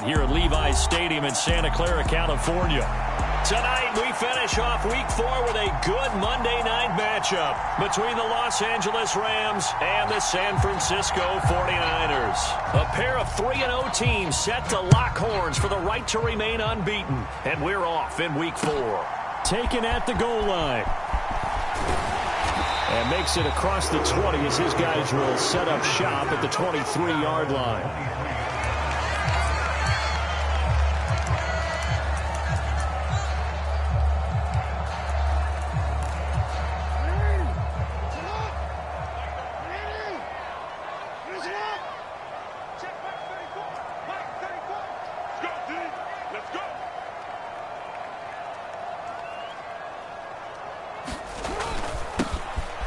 tonight here at Levi's Stadium in Santa Clara, California. Tonight, we finish off Week 4 with a good Monday night matchup between the Los Angeles Rams and the San Francisco 49ers. A pair of 3-0 teams set to lock horns for the right to remain unbeaten. And we're off in Week 4. Taken at the goal line. And makes it across the 20 as his guys will set up shop at the 23-yard line.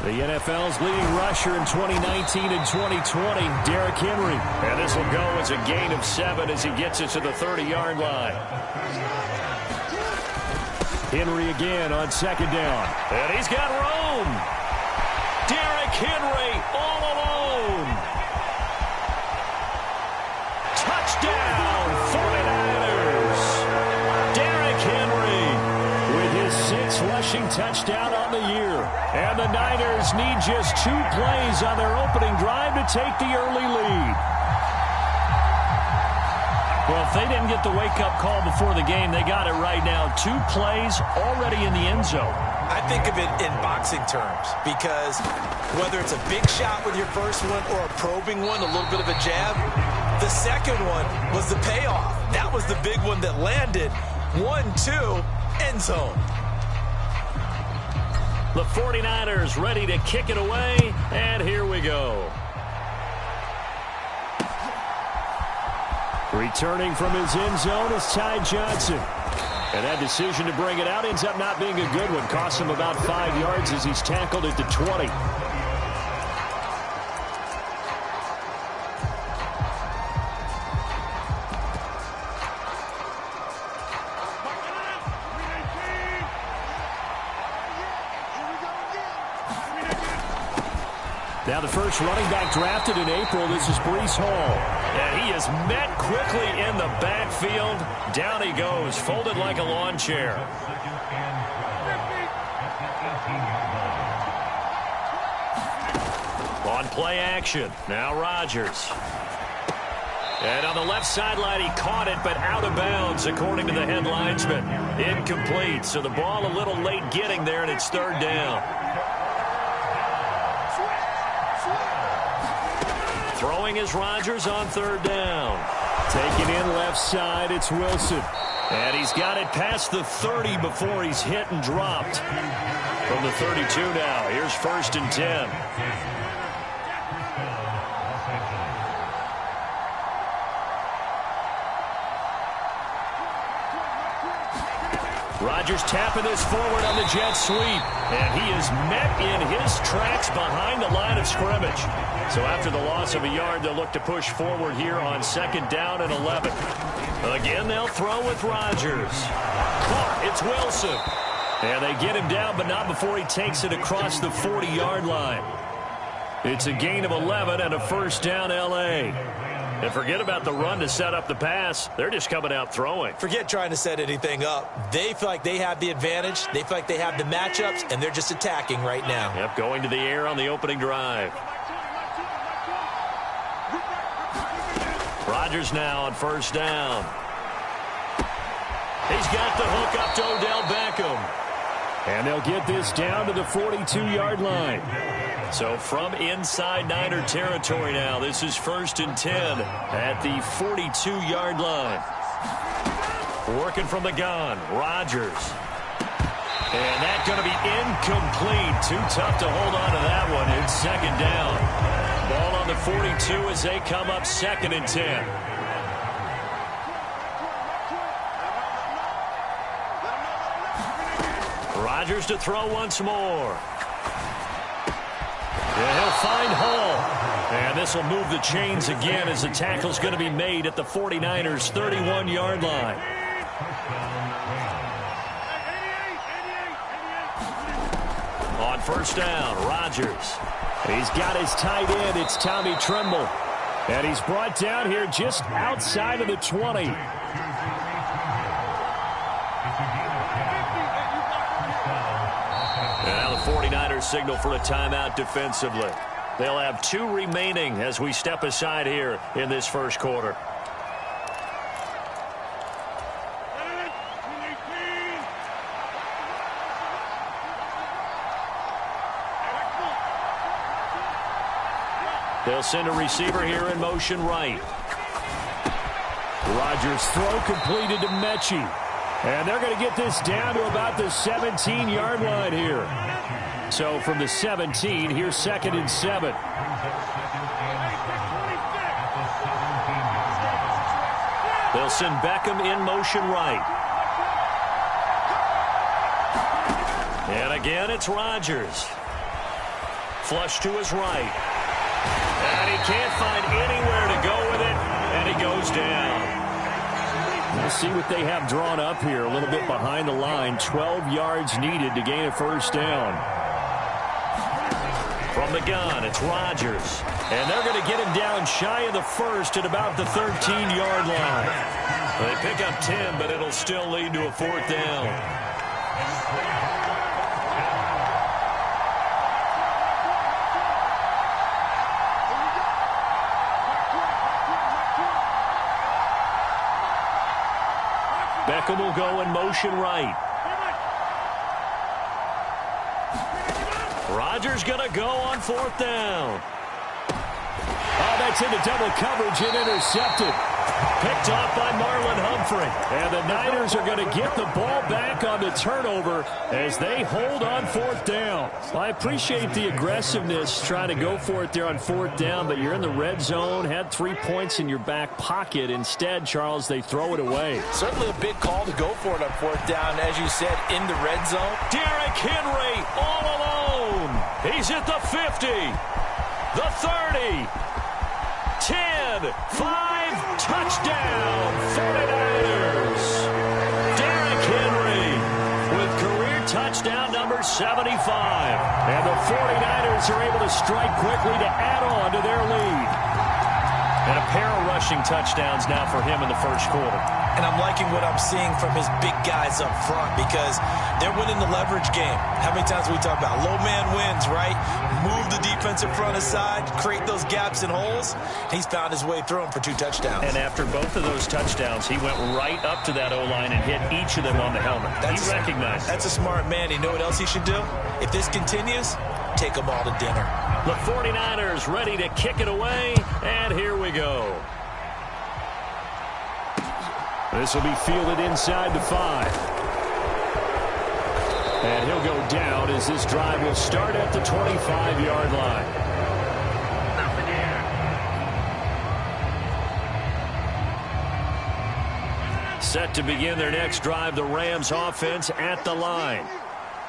The NFL's leading rusher in 2019 and 2020, Derrick Henry. And this will go as a gain of 7 as he gets it to the 30-yard line. Henry again on second down. And he's got room. Derrick Henry all alone. Touchdown, 49ers. Derrick Henry with his 6th rushing touchdown on the year. And the Niners need just 2 plays on their opening drive to take the early lead. Well, if they didn't get the wake-up call before the game, they got it right now. 2 plays already in the end zone. I think of it in boxing terms because whether it's a big shot with your first one or a probing one, a little bit of a jab, the second one was the payoff. That was the big one that landed. 1-2, end zone. The 49ers ready to kick it away, and here we go. Returning from his end zone is Ty Johnson. And that decision to bring it out ends up not being a good one. Costs him about 5 yards as he's tackled at the 20. Now the first running back drafted in April, this is Breece Hall. And he is met quickly in the backfield. Down he goes, folded like a lawn chair. On play action, now Rodgers. And on the left sideline, he caught it, but out of bounds, according to the head linesman. Incomplete, so the ball a little late getting there, and it's 3rd down. Throwing is Rodgers on 3rd down. Taking in left side, it's Wilson. And he's got it past the 30 before he's hit and dropped. From the 32 now, here's 1st and 10. Rodgers tapping this forward on the jet sweep. And he is met in his tracks behind the line of scrimmage. So after the loss of a yard, they'll look to push forward here on 2nd down and 11. Again, they'll throw with Rodgers. Caught, it's Wilson. And they get him down, but not before he takes it across the 40-yard line. It's a gain of 11 and a 1st down L.A. And forget about the run to set up the pass. They're just coming out throwing. Forget trying to set anything up. They feel like they have the advantage. They feel like they have the matchups, and they're just attacking right now. Yep, going to the air on the opening drive. Rodgers now on 1st down. He's got the hook up to Odell Beckham. And they'll get this down to the 42-yard line. So from inside Niner territory now, this is 1st and 10 at the 42-yard line. Working from the gun, Rodgers. And that's going to be incomplete. Too tough to hold on to that one. It's 2nd down. Ball on the 42 as they come up 2nd and 10. Rodgers to throw once more. And he'll find Hall. And this will move the chains again as the tackle's going to be made at the 49ers' 31-yard line. On 1st down, Rodgers. He's got his tight end. It's Tommy Tremble. And he's brought down here just outside of the 20. And now the 49ers signal for a timeout defensively. They'll have 2 remaining as we step aside here in this first quarter. They'll send a receiver here in motion right. Rodgers' throw completed to Mechie. And they're going to get this down to about the 17-yard line here. So from the 17, here's 2nd and 7. They'll send Beckham in motion right. And again, it's Rodgers. Flush to his right. And he can't find anywhere to go with it, and he goes down. We'll see what they have drawn up here. A little bit behind the line. 12 yards needed to gain a first down. From the gun, it's Rodgers. And they're going to get him down shy of the first at about the 13-yard line. They pick up 10, but it'll still lead to a 4th down. Beckham will go in motion right. Rodgers going to go on 4th down. Oh, that's into double coverage and intercepted. Picked off by Marlon Humphrey. And the Niners are going to get the ball back on the turnover as they hold on 4th down. Well, I appreciate the aggressiveness trying to go for it there on 4th down, but you're in the red zone, had 3 points in your back pocket. Instead, Charles, they throw it away. Certainly a big call to go for it on 4th down, as you said, in the red zone. Derrick Henry all alone. He's at the 50, the 30, 10, 5, touchdown, 49ers. Derrick Henry with career touchdown number 75. And the 49ers are able to strike quickly to add on to their lead. And a pair of rushing touchdowns now for him in the first quarter. And I'm liking what I'm seeing from his big guys up front because they're winning the leverage game. How many times we talk about low man wins, right? Move the defensive front aside, create those gaps and holes. He's found his way through them for 2 touchdowns. And after both of those touchdowns, he went right up to that O-line and hit each of them on the helmet. He recognized it. That's a smart man. You know what else he should do? If this continues, take them all to dinner. The 49ers ready to kick it away, and here we go. This will be fielded inside the 5. And he'll go down as this drive will start at the 25-yard line. Set to begin their next drive, the Rams offense at the line.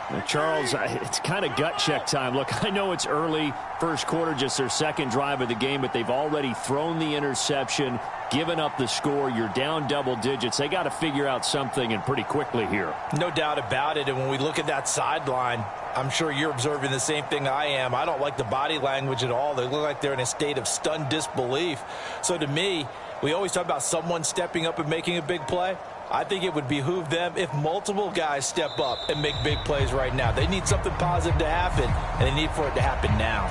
Now, Charles, it's kind of gut check time. Look, I know it's early, first quarter, just their second drive of the game, but they've already thrown the interception, given up the score. You're down double digits. They got to figure out something, and pretty quickly here. No doubt about it. And when we look at that sideline, I'm sure you're observing the same thing I am. I don't like the body language at all. They look like they're in a state of stunned disbelief. So to me, we always talk about someone stepping up and making a big play. I think it would behoove them if multiple guys step up and make big plays right now. They need something positive to happen, and they need for it to happen now.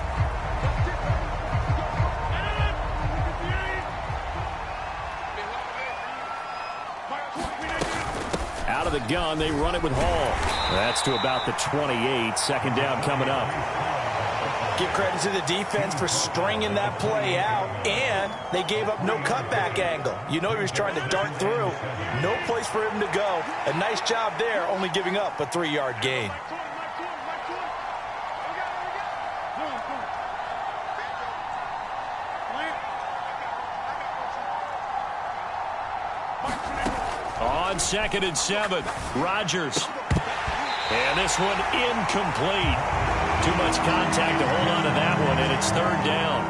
Out of the gun, they run it with Hall. That's to about the 28. Second down coming up. Give credit to the defense for stringing that play out, and they gave up no cutback angle. You know he was trying to dart through. No place for him to go. A nice job there, only giving up a 3-yard gain. On 2nd and 7, Rodgers. And this one incomplete. Too much contact to hold on to that one, and it's 3rd down.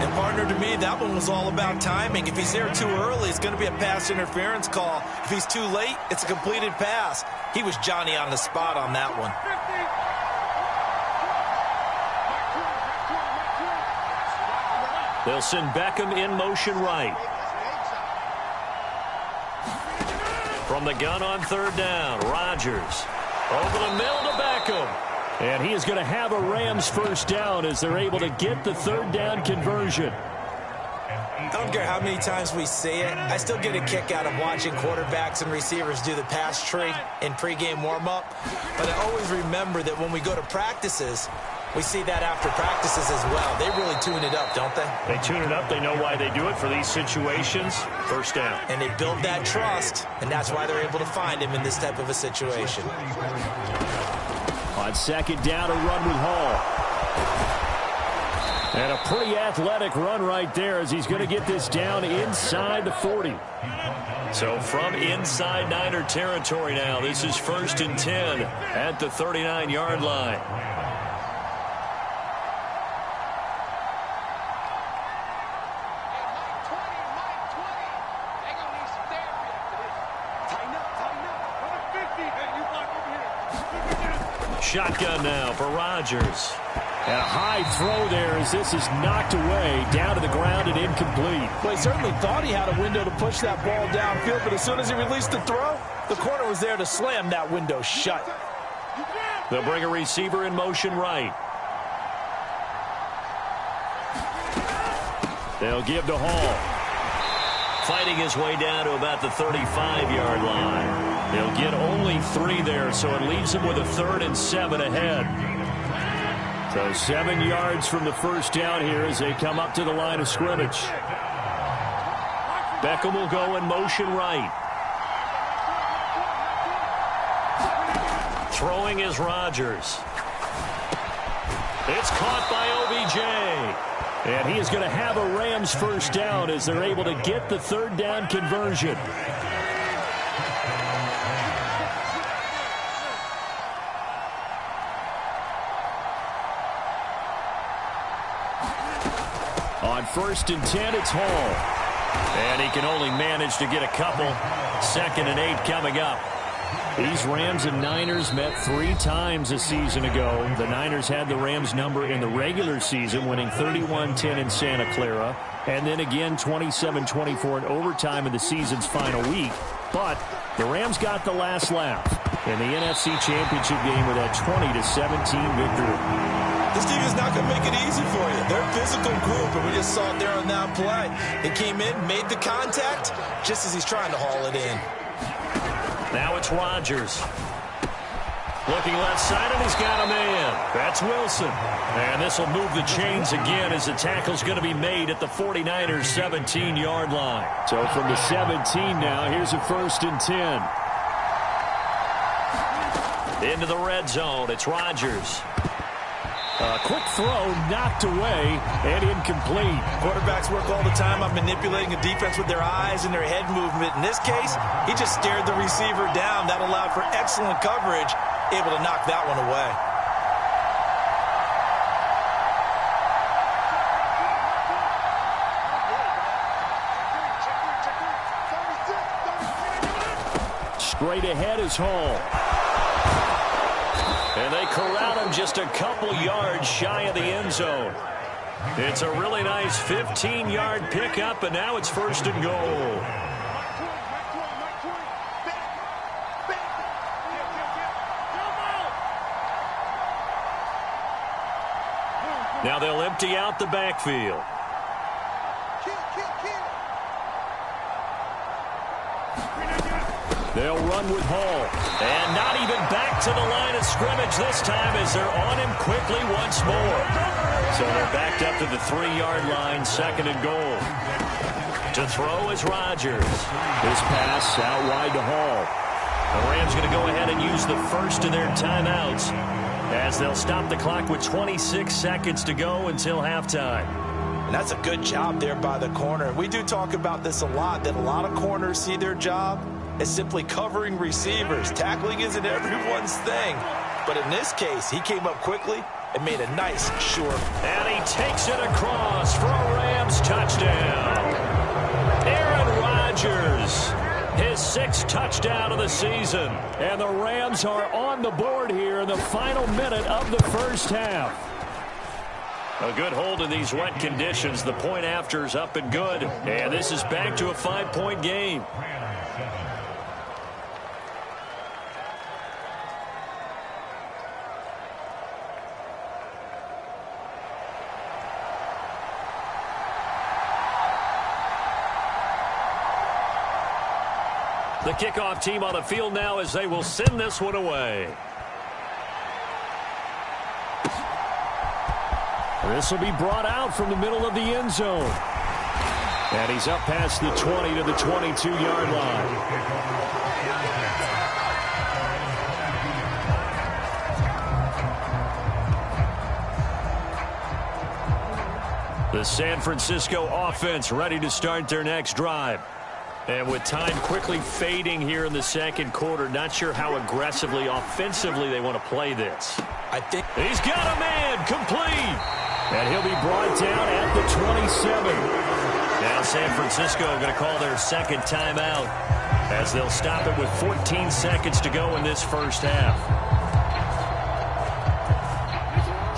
And partner, to me, that one was all about timing. If he's there too early, it's going to be a pass interference call. If he's too late, it's a completed pass. He was Johnny on the spot on that one. They'll send Beckham in motion right. From the gun on third down, Rodgers. Over the middle to Beckham. And he is going to have a Rams first down as they're able to get the third down conversion. I don't care how many times we see it. I still get a kick out of watching quarterbacks and receivers do the pass tree in pregame warm-up. But I always remember that when we go to practices, we see that after practices as well. They really tune it up, don't they? They tune it up. They know why they do it for these situations. First down. And they build that trust, and that's why they're able to find him in this type of a situation. On second down, a run with Hall. And a pretty athletic run right there as he's going to get this down inside the 40. So from inside Niner territory now, this is 1st and 10 at the 39-yard line. Shotgun now for Rodgers. And a high throw there as this is knocked away, down to the ground and incomplete. Well, he certainly thought he had a window to push that ball downfield, but as soon as he released the throw, the corner was there to slam that window shut. They'll bring a receiver in motion right. They'll give to Hall. Fighting his way down to about the 35-yard line. They'll get only 3 there, so it leaves him with a 3rd and 7 ahead. So 7 yards from the first down here as they come up to the line of scrimmage. Beckham will go in motion right. Throwing is Rodgers. It's caught by OBJ. And he is going to have a Rams first down as they're able to get the third down conversion. On 1st and 10, it's Hall. And he can only manage to get a couple. 2nd and 8 coming up. These Rams and Niners met 3 times a season ago. The Niners had the Rams number in the regular season, winning 31-10 in Santa Clara. And then again 27-24 in overtime in the season's final week. But the Rams got the last laugh in the NFC Championship game with that 20-17 victory. This team is not going to make it easy for you. They're a physical group, and we just saw it there on that play. They came in, made the contact, just as he's trying to haul it in. Now it's Rodgers. Looking left side, and he's got a man. That's Wilson. And this will move the chains again as the tackle's going to be made at the 49ers' 17-yard line. So from the 17 now, here's a 1st and 10. Into the red zone, it's Rodgers. A quick throw knocked away and incomplete. Quarterbacks work all the time on manipulating a defense with their eyes and their head movement. In this case, he just stared the receiver down. That allowed for excellent coverage, able to knock that one away. Straight ahead is Hall. And they corral him just a couple yards shy of the end zone. It's a really nice 15-yard pickup, and now it's 1st and goal. Now they'll empty out the backfield. They'll run with Hall. And not even back to the line of scrimmage this time as they're on him quickly once more. So they're backed up to the 3-yard line, 2nd and goal. To throw is Rodgers. This pass out wide to Hall. The Rams going to go ahead and use the first of their timeouts as they'll stop the clock with 26 seconds to go until halftime. And that's a good job there by the corner. We do talk about this a lot, that a lot of corners see their job as simply covering receivers. Tackling isn't everyone's thing. But in this case, he came up quickly and made a nice, short. And he takes it across for a Rams touchdown. Aaron Rodgers, his 6th touchdown of the season. And the Rams are on the board here in the final minute of the first half. A good hold in these wet conditions. The point after is up and good. And this is back to a 5-point game. The kickoff team on the field now as they will send this one away. This will be brought out from the middle of the end zone. And he's up past the 20 to the 22-yard line. The San Francisco offense ready to start their next drive. And with time quickly fading here in the second quarter, not sure how aggressively, offensively they want to play this. I think he's got a man complete. And he'll be brought down at the 27. Now San Francisco going to call their second timeout as they'll stop it with 14 seconds to go in this first half.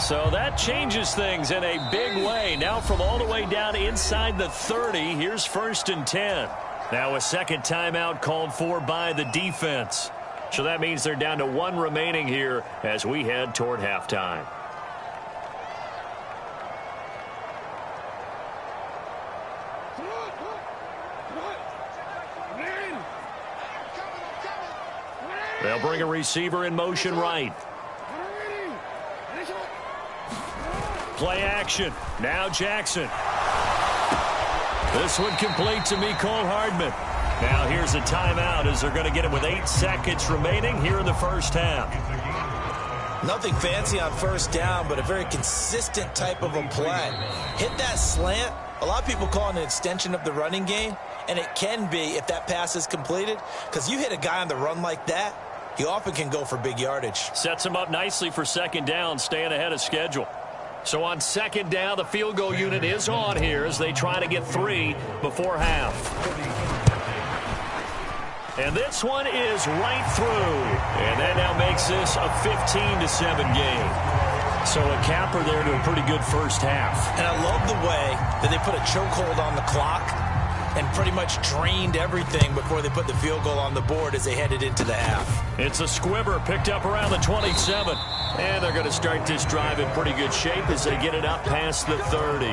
So that changes things in a big way. Now from all the way down inside the 30, here's 1st and 10. Now a second timeout called for by the defense. So that means they're down to 1 remaining here as we head toward halftime. They'll bring a receiver in motion right. Play action. Now Jackson. This one complete to Mecole Hardman. Now here's a timeout as they're going to get it with 8 seconds remaining here in the first half. Nothing fancy on first down, but a very consistent type of a play. Hit that slant. A lot of people call it an extension of the running game, and it can be if that pass is completed, because you hit a guy on the run like that, he often can go for big yardage. Sets him up nicely for second down, staying ahead of schedule. So on second down, the field goal unit is on here as they try to get 3 before half. And this one is right through. And that now makes this a 15-7 game. So a capper there to a pretty good first half. And I love the way that they put a chokehold on the clock and pretty much drained everything before they put the field goal on the board as they headed into the half. It's a squibber picked up around the 27. And they're going to start this drive in pretty good shape as they get it up past the 30.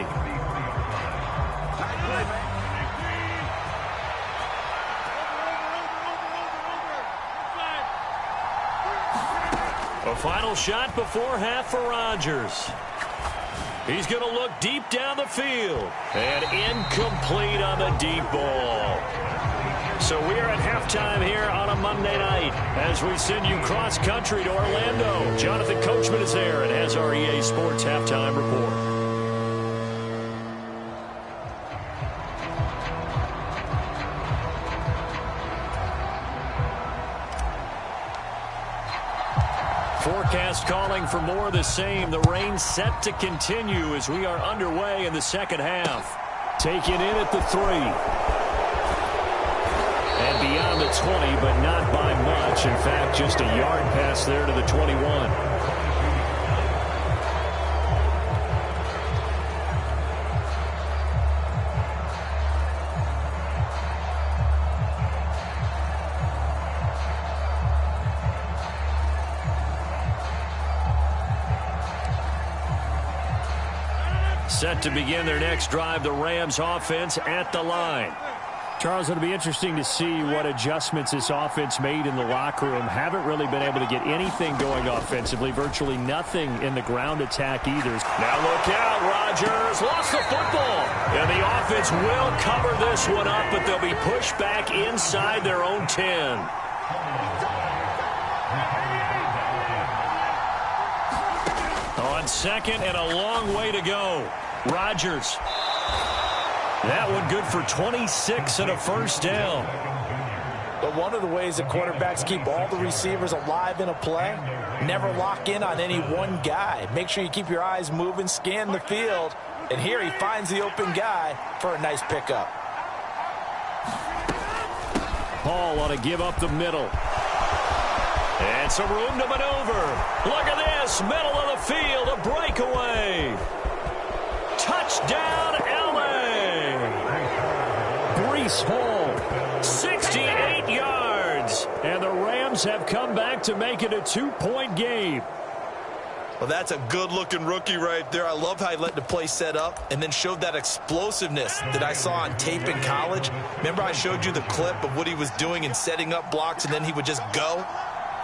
A final shot before half for Rodgers. He's going to look deep down the field. And incomplete on the deep ball. So we are at halftime here on a Monday night as we send you cross-country to Orlando. Jonathan Coachman is there and has our EA Sports Halftime Report. Forecast calling for more of the same. The rain set to continue as we are underway in the second half. Taken in at the 3. And beyond the 20, but not by much. In fact, just a yard pass there to the 21. Set to begin their next drive, the Rams offense at the line. Charles, it'll be interesting to see what adjustments this offense made in the locker room. Haven't really been able to get anything going offensively. Virtually nothing in the ground attack either. Now look out, Rodgers lost the football. And the offense will cover this one up, but they'll be pushed back inside their own 10. On second and a long way to go. Rodgers. That one good for 26 and a first down. But one of the ways that quarterbacks keep all the receivers alive in a play, never lock in on any one guy. Make sure you keep your eyes moving, scan the field. And here he finds the open guy for a nice pickup. Hall ought to give up the middle. And some room to maneuver. Look at this, middle of the field, a breakaway. Touchdown, L.A. Breece Hall, 68 yards. And the Rams have come back to make it a 2-point game. Well, that's a good-looking rookie right there. I love how he let the play set up and then showed that explosiveness that I saw on tape in college. Remember I showed you the clip of what he was doing and setting up blocks, and then he would just go?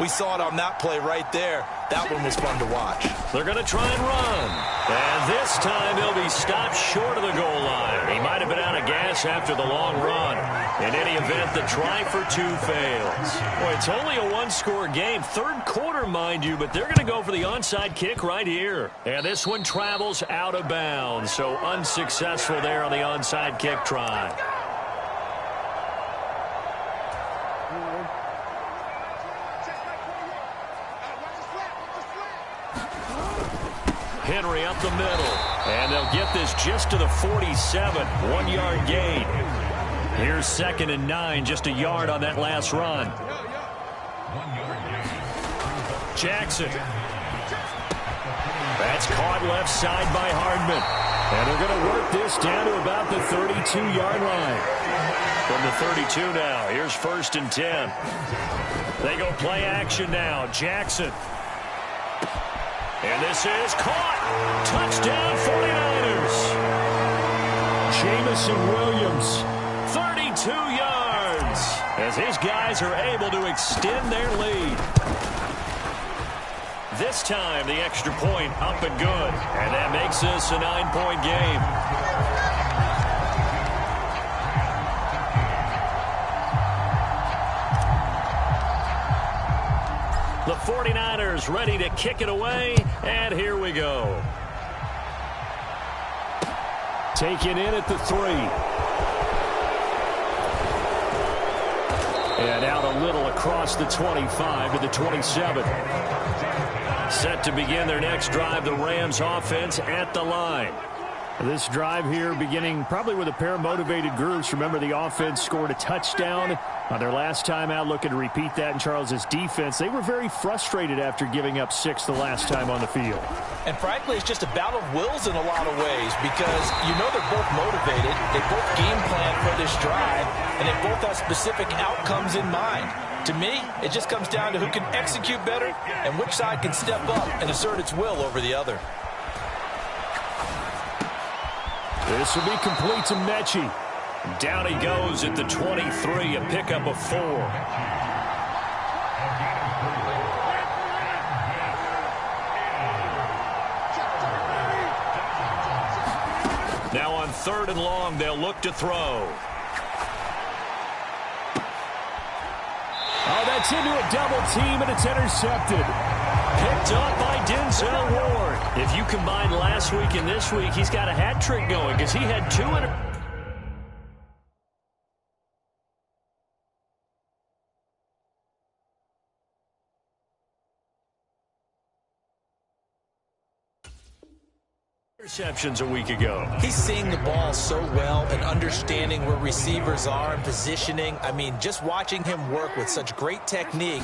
We saw it on that play right there. That one was fun to watch. They're going to try and run. And this time he'll be stopped short of the goal line. He might have been out of gas after the long run. In any event, the try for two fails. Boy, it's only a one-score game. Third quarter, mind you, but they're going to go for the onside kick right here. And this one travels out of bounds, so unsuccessful there on the onside kick try. Henry up the middle, and they'll get this just to the 47, 1-yard gain. Here's 2nd and 9, just a yard on that last run. Jackson. That's caught left side by Hardman. And they're going to work this down to about the 32-yard line. From the 32 now, here's 1st and 10. They go play action now. Jackson. And this is caught. Touchdown 49ers. Jamison Williams, 32 yards, as his guys are able to extend their lead. This time the extra point up and good, and that makes this a 9-point game. The 49ers ready to kick it away, and here we go. Taken in at the 3. And out a little across the 25 to the 27. Set to begin their next drive, the Rams offense at the line. This drive here beginning probably with a pair of motivated groups. Remember, the offense scored a touchdown on their last time out, looking to repeat that in Charles's defense. They were very frustrated after giving up 6 the last time on the field. And frankly, it's just a battle of wills in a lot of ways because you know they're both motivated. They both game plan for this drive, and they both have specific outcomes in mind. To me, it just comes down to who can execute better and which side can step up and assert its will over the other. This will be complete to Mechie. Down he goes at the 23, a pickup of 4. Now on 3rd and long, they'll look to throw. Oh, that's into a double team, and it's intercepted. Picked up by Denzel Ward. If you combine last week and this week, he's got a hat trick going because he had 2 interceptions a week ago. He's seeing the ball so well and understanding where receivers are and positioning. I mean, just watching him work with such great technique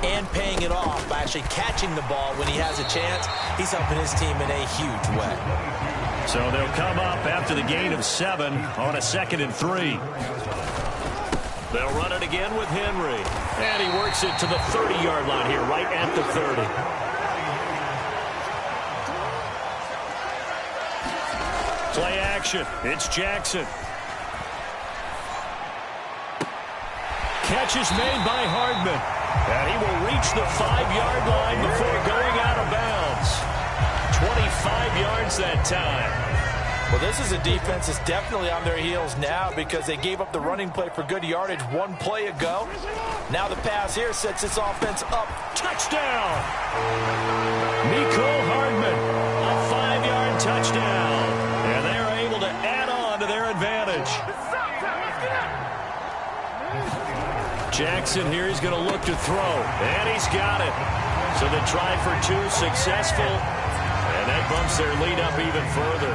and paying it off by actually catching the ball when he has a chance, he's helping his team in a huge way. So they'll come up after the gain of 7 on a 2nd and 3. They'll run it again with Henry. And he works it to the 30-yard line here, right at the 30. Play action. It's Jackson. Catch is made by Hardman. And he will reach the 5-yard line before going out of bounds. 25 yards that time. Well, this is a defense that's definitely on their heels now because they gave up the running play for good yardage 1 play ago. Now the pass here sets this offense up. Touchdown! Mecole Hardman, a 5-yard touchdown. And they're able to add on to their advantage. Jackson here, he's going to look to throw. And he's got it. So the try for 2 successful. And that bumps their lead up even further.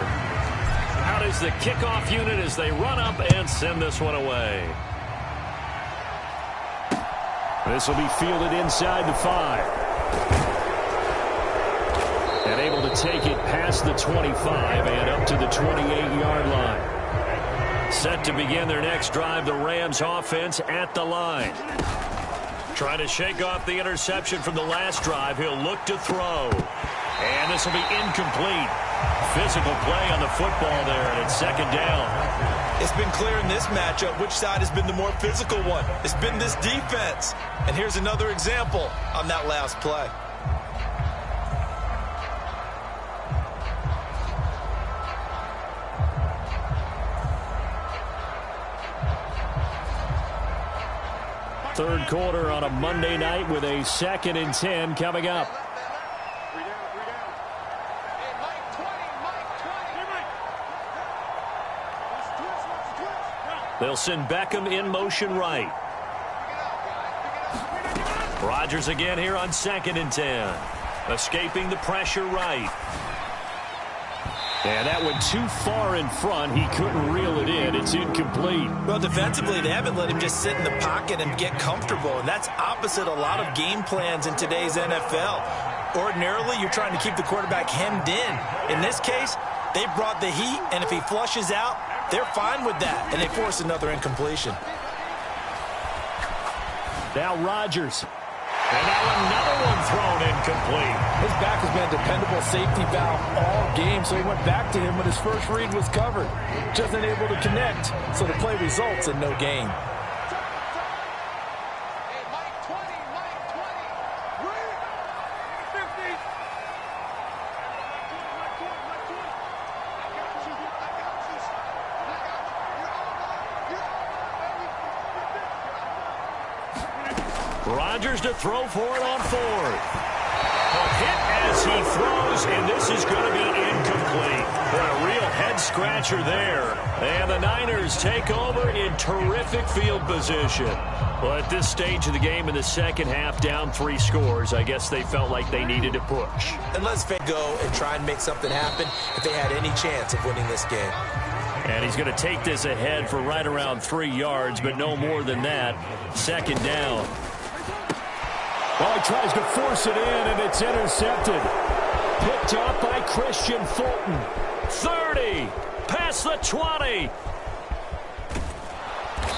Out is the kickoff unit as they run up and send this one away. This will be fielded inside the 5. And able to take it past the 25 and up to the 28-yard line. Set to begin their next drive, the Rams offense at the line. Trying to shake off the interception from the last drive. He'll look to throw. And this will be incomplete. Physical play on the football there, and it's second down. It's been clear in this matchup which side has been the more physical one. It's been this defense. And here's another example on that last play. Third quarter on a Monday night with a 2nd and 10 coming up. They'll send Beckham in motion right. Rodgers again here on 2nd and 10. Escaping the pressure right. And that went too far in front. He couldn't reel it in. It's incomplete. Well, defensively, they haven't let him just sit in the pocket and get comfortable. And that's opposite a lot of game plans in today's NFL. Ordinarily, you're trying to keep the quarterback hemmed in. In this case, they brought the heat, and if he flushes out, they're fine with that. And they force another incompletion. Now Rodgers. And now another one thrown incomplete. His back has been a dependable safety valve all game, so he went back to him when his first read was covered. Just unable to connect, so the play results in no gain. Rodgers to throw for it on 4th. A hit as he throws, and this is going to be incomplete. But a real head-scratcher there. And the Niners take over in terrific field position. Well, at this stage of the game in the second half, down 3 scores, I guess they felt like they needed to push. And let's go and try and make something happen if they had any chance of winning this game. And he's going to take this ahead for right around 3 yards, but no more than that. Second down. Well, he tries to force it in, and it's intercepted. Picked up by Christian Fulton. 30, past the 20.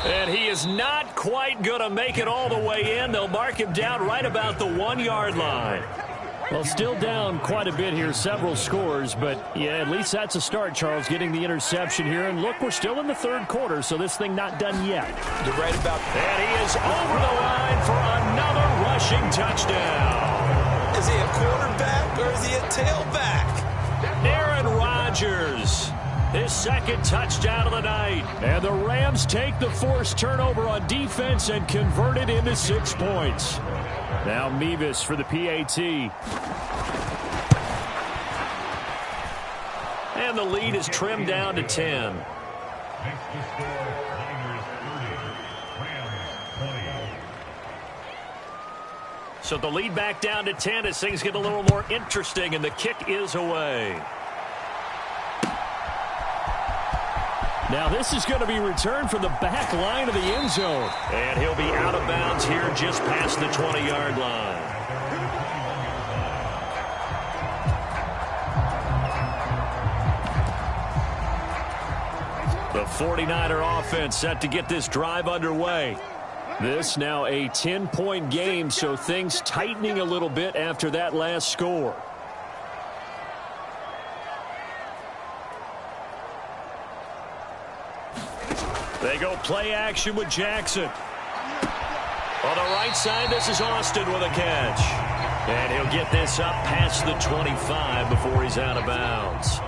And he is not quite going to make it all the way in. They'll mark him down right about the 1-yard line. Well, still down quite a bit here, several scores, but yeah, at least that's a start, Charles, getting the interception here. And look, we're still in the third quarter, so this thing not done yet. You're right about that. And he is over the line for another rushing touchdown. Is he a quarterback or is he a tailback? Aaron Rodgers, his 2nd touchdown of the night. And the Rams take the forced turnover on defense and convert it into 6 points. Now Mevis for the PAT. And the lead is trimmed down to 10. So the lead back down to 10 as things get a little more interesting, and the kick is away. Now this is going to be returned from the back line of the end zone. And he'll be out of bounds here just past the 20-yard line. The 49er offense set to get this drive underway. This now a 10-point game, so things tightening a little bit after that last score. They go play action with Jackson. On the right side, this is Austin with a catch. And he'll get this up past the 25 before he's out of bounds.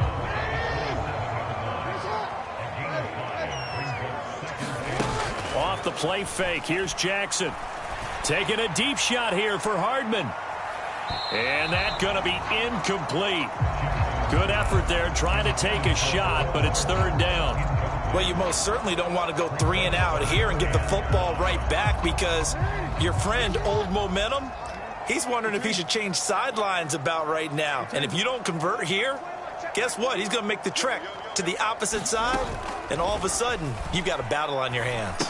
Off the play fake, here's Jackson. Taking a deep shot here for Hardman. And that's going to be incomplete. Good effort there trying to take a shot, but it's third down. Well, you most certainly don't want to go 3 and out here and get the football right back because your friend, Old Momentum, he's wondering if he should change sidelines about right now. And if you don't convert here, guess what? He's going to make the trek to the opposite side, and all of a sudden, you've got a battle on your hands.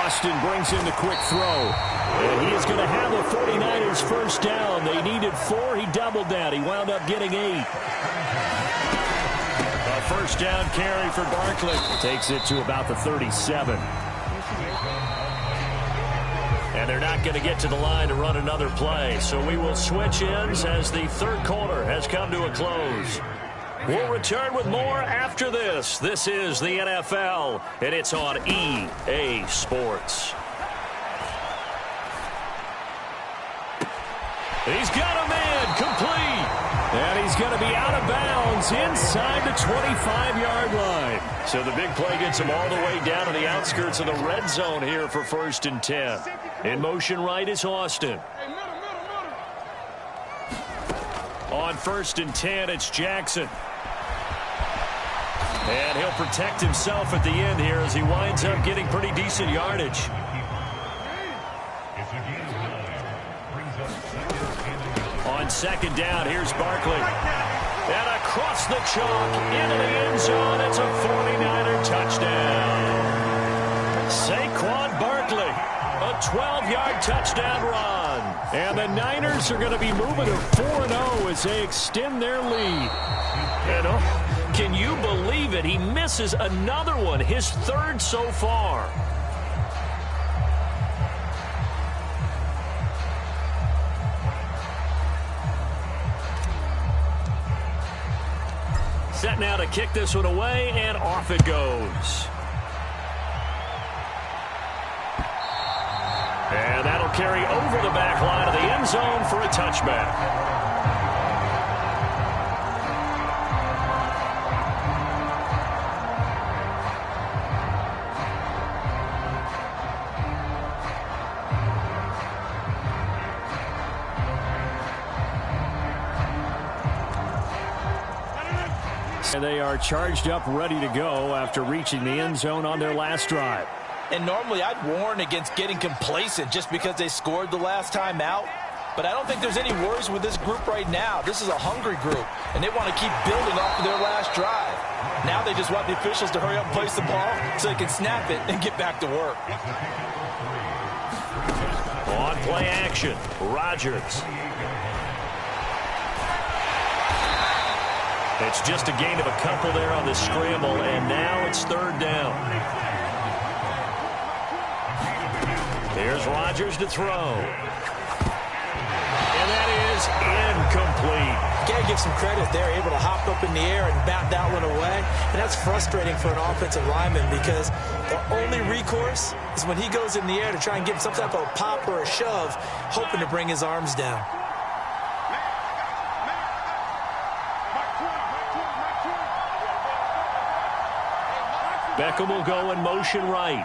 Austin brings in the quick throw. And he is going to have the 49ers first down. They needed 4. He doubled that. He wound up getting 8. A first down carry for Barkley. Takes it to about the 37. And they're not going to get to the line to run another play. So we will switch ends as the third quarter has come to a close. We'll return with more after this. This is the NFL, and it's on EA Sports. He's got a man complete. And he's going to be out of bounds inside the 25-yard line. So the big play gets him all the way down to the outskirts of the red zone here for 1st and 10. In motion right is Austin. On 1st and 10, it's Jackson. And he'll protect himself at the end here as he winds up getting pretty decent yardage. On 2nd down, here's Barkley. And across the chalk into the end zone. It's a 49er touchdown. Saquon Barkley, a 12-yard touchdown run. And the Niners are going to be moving to 4-0 as they extend their lead. And can you believe it? He misses another one, his 3rd so far. Set now to kick this one away, and off it goes. And that'll carry over the back line of the end zone for a touchback. They are charged up, ready to go after reaching the end zone on their last drive. And normally I'd warn against getting complacent just because they scored the last time out. But I don't think there's any worries with this group right now. This is a hungry group, and they want to keep building off of their last drive. Now they just want the officials to hurry up and place the ball so they can snap it and get back to work. On play action, Rodgers. It's just a gain of a couple there on the scramble, and now it's 3rd down. Here's Rodgers to throw. And that is incomplete. You gotta give some credit there, able to hop up in the air and bat that one away. And that's frustrating for an offensive lineman because the only recourse is when he goes in the air to try and give some type of a pop or a shove, hoping to bring his arms down. Beckham will go in motion right.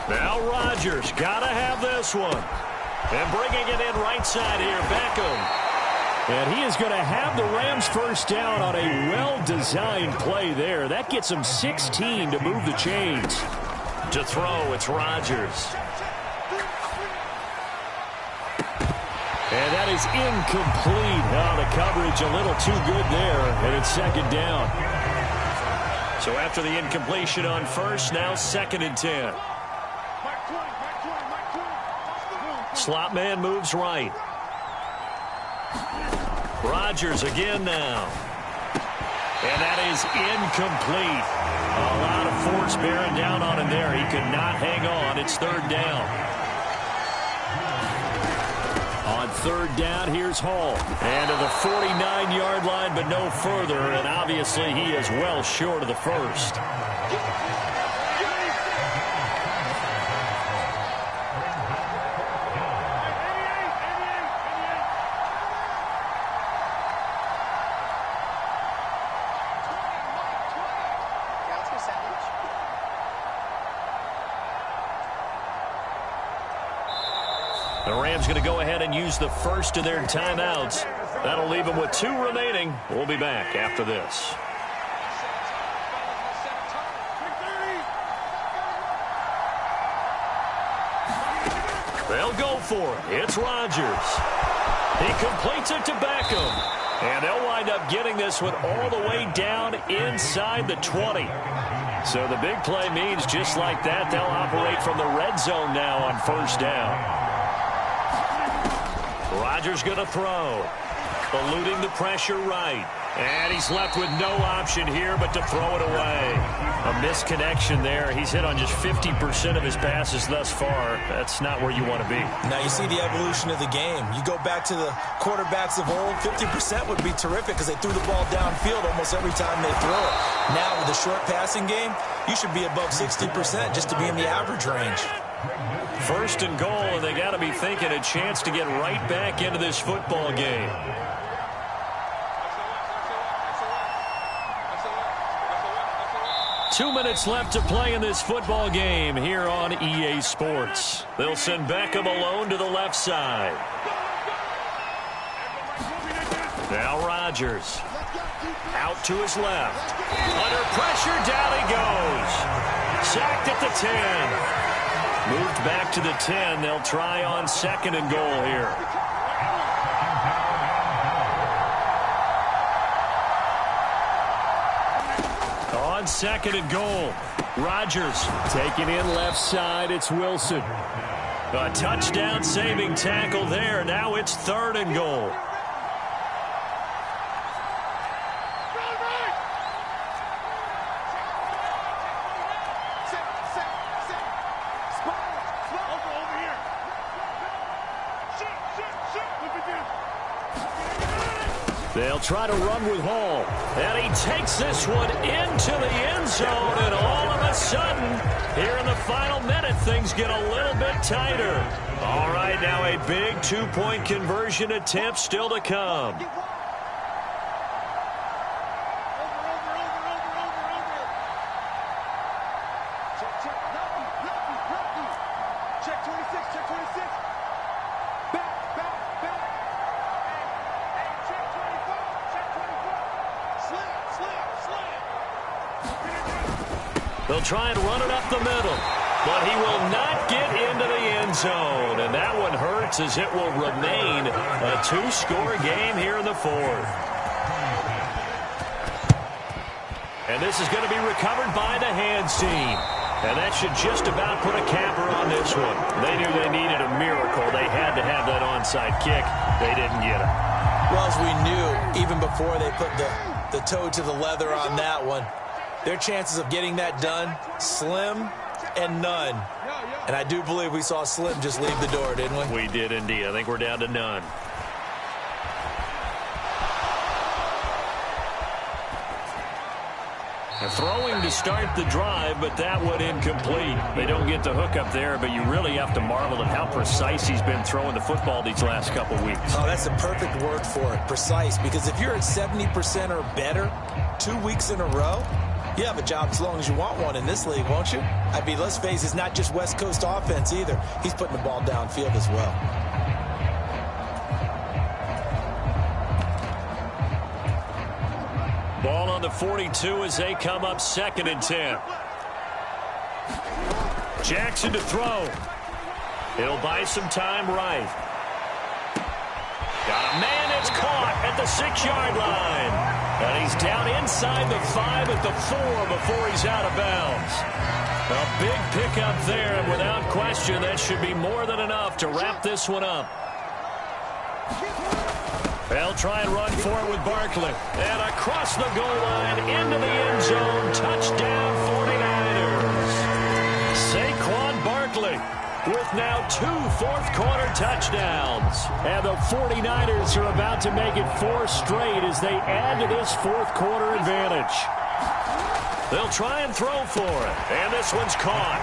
Now Rodgers got to have this one. And bringing it in right side here, Beckham. And he is going to have the Rams first down on a well-designed play there. That gets him 16 to move the chains. To throw, it's Rodgers. And that is incomplete. Oh, the coverage a little too good there. And it's 2nd down. So after the incompletion on 1st, now 2nd and 10. Slot man moves right. Rodgers again now. And that is incomplete. A lot of force bearing down on him there. He could not hang on. It's 3rd down. On 3rd down, here's Hall. And to the 49-yard line, but no further. And obviously, he is well short of the 1st. The Rams going to go ahead and use the first of their timeouts. That'll leave them with 2 remaining. We'll be back after this. They'll go for it. It's Rodgers. He completes it to Beckham. And they'll wind up getting this one all the way down inside the 20. So the big play means just like that, they'll operate from the red zone now on first down. Rodgers going to throw. Eluding the pressure right. And he's left with no option here but to throw it away. A misconnection there. He's hit on just 50% of his passes thus far. That's not where you want to be. Now you see the evolution of the game. You go back to the quarterbacks of old, 50% would be terrific because they threw the ball downfield almost every time they throw it. Now with the short passing game, you should be above 60% just to be in the average range. First and goal, and they got to be thinking a chance to get right back into this football game. Two minutes left to play in this football game here on EA Sports. They'll send Beckham alone to the left side. Now Rodgers. Out to his left. Under pressure, down he goes. Sacked at the 10. Moved back to the 10. They'll try on second and goal here. On second and goal. Rodgers taking in left side. It's Wilson. A touchdown saving tackle there. Now it's third and goal. They'll try to run with Hall. And he takes this one into the end zone. And all of a sudden, here in the final minute, things get a little bit tighter. All right, now a big two-point conversion attempt still to come. They'll try and run it up the middle, but he will not get into the end zone. And that one hurts as it will remain a two-score game here in the fourth. And this is going to be recovered by the hands team. And that should just about put a capper on this one. They knew they needed a miracle. They had to have that onside kick. They didn't get it. Well, as we knew, even before they put the toe to the leather on that one, their chances of getting that done, slim and none. And I do believe we saw Slim just leave the door, didn't we? We did indeed. I think we're down to none. Throwing to start the drive, but that one incomplete. They don't get the hook up there, but you really have to marvel at how precise he's been throwing the football these last couple weeks. Oh, that's the perfect word for it, precise. Because if you're at 70% or better 2 weeks in a row, you have a job as long as you want one in this league, won't you? I mean, let's face it, it's not just West Coast offense either. He's putting the ball downfield as well. Ball on the 42 as they come up second and 10. Jackson to throw. He'll buy some time right. Got a man that's caught at the 6-yard line. And he's down inside the 5 at the 4 before he's out of bounds. A big pickup there, and without question, that should be more than enough to wrap this one up. They'll try and run for it with Barkley. And across the goal line into the end zone. Touchdown 49ers. Saquon Barkley with now 2 fourth-quarter touchdowns. And the 49ers are about to make it 4 straight as they add to this fourth-quarter advantage. They'll try and throw for it. And this one's caught.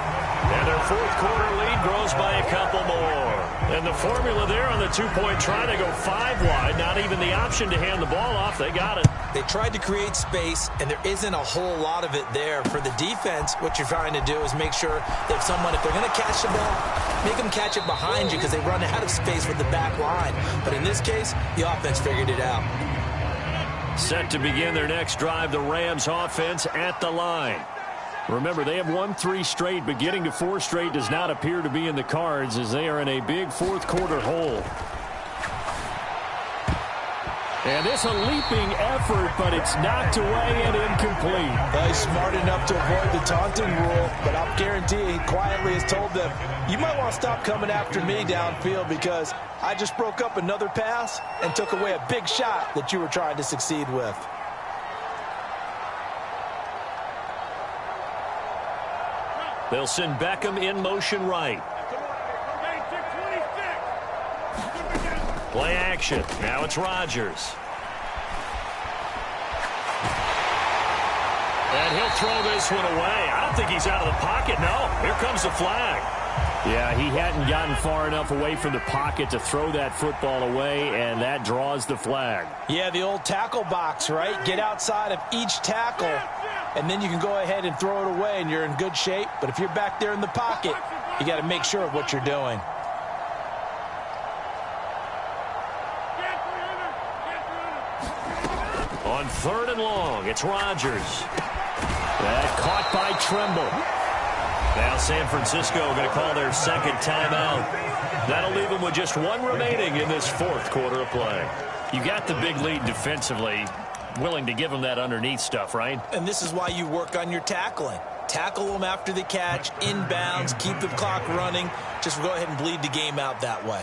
And their fourth-quarter lead grows by a couple more. And the formula there on the 2-point try, they go 5 wide. Not even the option to hand the ball off. They got it. They tried to create space, and there isn't a whole lot of it there. For the defense, what you're trying to do is make sure that if they're going to catch the ball, make them catch it behind you because they run out of space with the back line. But in this case, the offense figured it out. Set to begin their next drive, the Rams offense at the line. Remember, they have won 3 straight, but getting to 4 straight does not appear to be in the cards as they are in a big fourth-quarter hole. And this a leaping effort, but it's knocked away and incomplete. He's smart enough to avoid the taunting rule, but I'll guarantee he quietly has told them, you might want to stop coming after me downfield because I just broke up another pass and took away a big shot that you were trying to succeed with. They'll send Beckham in motion right. Play action. Now it's Rodgers. And he'll throw this one away. I don't think he's out of the pocket. No, here comes the flag. Yeah, he hadn't gotten far enough away from the pocket to throw that football away, and that draws the flag. Yeah, the old tackle box, right? Get outside of each tackle, and then you can go ahead and throw it away, and you're in good shape. But if you're back there in the pocket, you got to make sure of what you're doing. On 3rd and long, it's Rodgers. That caught by Tremble. Now San Francisco going to call their second timeout. That'll leave them with just one remaining in this 4th quarter of play. You got the big lead defensively. Willing to give them that underneath stuff, right? And this is why you work on your tackling. Tackle them after the catch, inbounds, keep the clock running. Just go ahead and bleed the game out that way.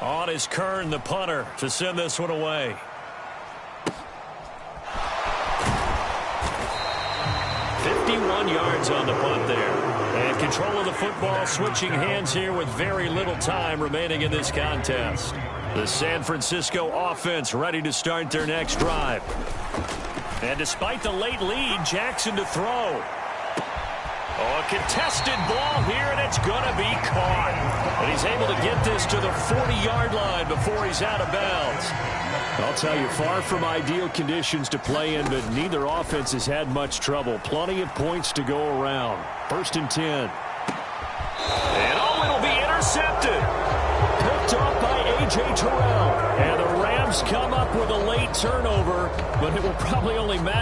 On is Kern, the punter, to send this one away. Yards on the punt there. And control of the football switching hands here with very little time remaining in this contest. The San Francisco offense ready to start their next drive. And despite the late lead, Jackson to throw. Oh, a contested ball here, and it's going to be caught. And he's able to get this to the 40-yard line before he's out of bounds. I'll tell you, far from ideal conditions to play in, but neither offense has had much trouble. Plenty of points to go around. 1st and 10. And it'll be intercepted. Picked off by A.J. Terrell. And the Rams come up with a late turnover, but it will probably only matter